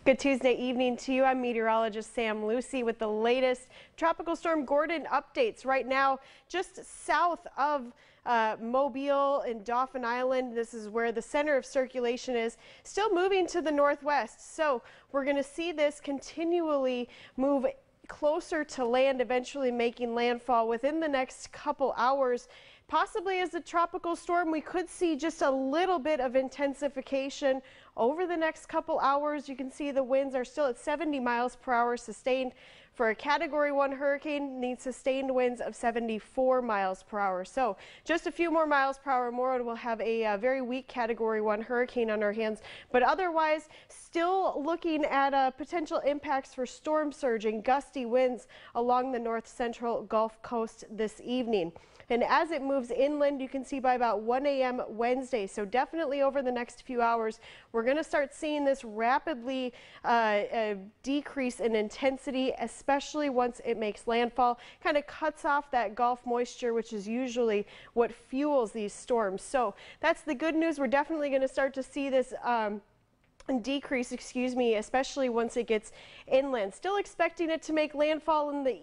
Good Tuesday evening to you. I'm meteorologist Sam Lucy with the latest Tropical Storm Gordon updates. Right now, just south of Mobile and Dauphin Island, this is where the center of circulation is, still moving to the northwest. So we're going to see this continually move closer to land, eventually making landfall within the next couple hours. Possibly as a tropical storm, we could see just a little bit of intensification over the next couple hours. You can see the winds are still at 70 miles per hour sustained. For a Category 1 hurricane, needs sustained winds of 74 miles per hour. So just a few more miles per hour more and we'll have a very weak Category 1 hurricane on our hands. But otherwise, still looking at potential impacts for storm surge and gusty winds along the north central Gulf Coast this evening. And as it moves inland, you can see by about 1 a.m. Wednesday, so definitely over the next few hours, we're going to start seeing this rapidly decrease in intensity, especially once it makes landfall. Kind of cuts off that Gulf moisture, which is usually what fuels these storms. So that's the good news. We're definitely going to start to see this decrease, especially once it gets inland. Still expecting it to make landfall in the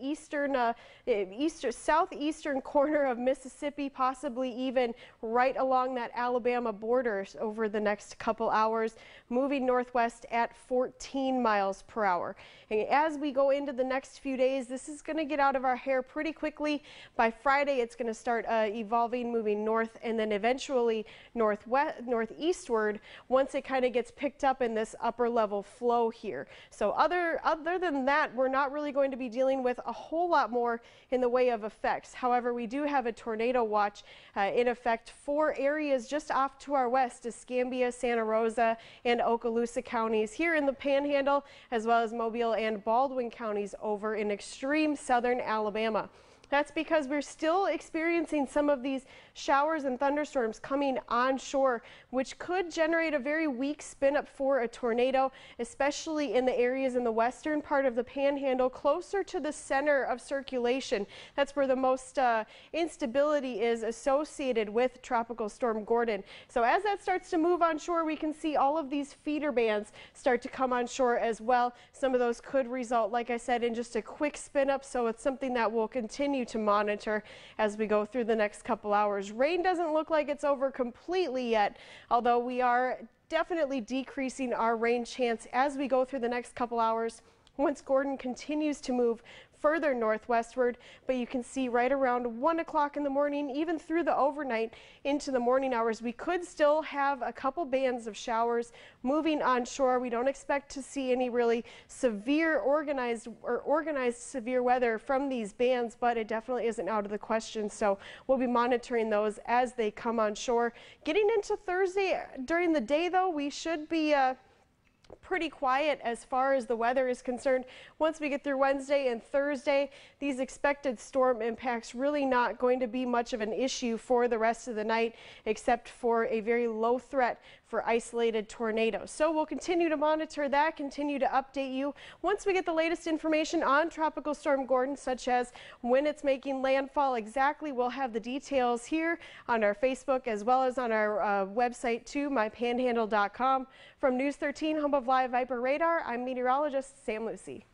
southeastern corner of Mississippi, possibly even right along that Alabama border over the next couple hours, moving northwest at 14 miles per hour. And as we go into the next few days, this is going to get out of our hair pretty quickly. By Friday, it's going to start evolving, moving north, and then eventually northeastward once it kind of gets picked up in this upper level flow here. So other than that, we're not really going to be dealing with a whole lot more in the way of effects. However, we do have a tornado watch in effect for areas just off to our west, Escambia, Santa Rosa, and Okaloosa counties here in the Panhandle, as well as Mobile and Baldwin counties over in extreme southern Alabama. That's because we're still experiencing some of these showers and thunderstorms coming onshore, which could generate a very weak spin up for a tornado, especially in the areas in the western part of the Panhandle, closer to the center of circulation. That's where the most instability is associated with Tropical Storm Gordon. So as that starts to move onshore, we can see all of these feeder bands start to come onshore as well. Some of those could result, like I said, in just a quick spin up. So it's something that will continue to monitor as we go through the next couple hours. Rain doesn't look like it's over completely yet, although we are definitely decreasing our rain chance as we go through the next couple hours once Gordon continues to move further northwestward. But you can see right around 1 o'clock in the morning, even through the overnight into the morning hours, we could still have a couple bands of showers moving onshore. We don't expect to see any really severe organized severe weather from these bands, but it definitely isn't out of the question. So we'll be monitoring those as they come onshore. Getting into Thursday during the day, though, we should be pretty quiet as far as the weather is concerned. Once we get through Wednesday and Thursday, these expected storm impacts really not going to be much of an issue for the rest of the night, except for a very low threat for isolated tornadoes. So we'll continue to monitor that, continue to update you once we get the latest information on Tropical Storm Gordon, such as when it's making landfall exactly. We'll have the details here on our Facebook as well as on our website too, mypanhandle.com. From News 13, home of Live Viper Radar, I'm meteorologist Sam Lucy.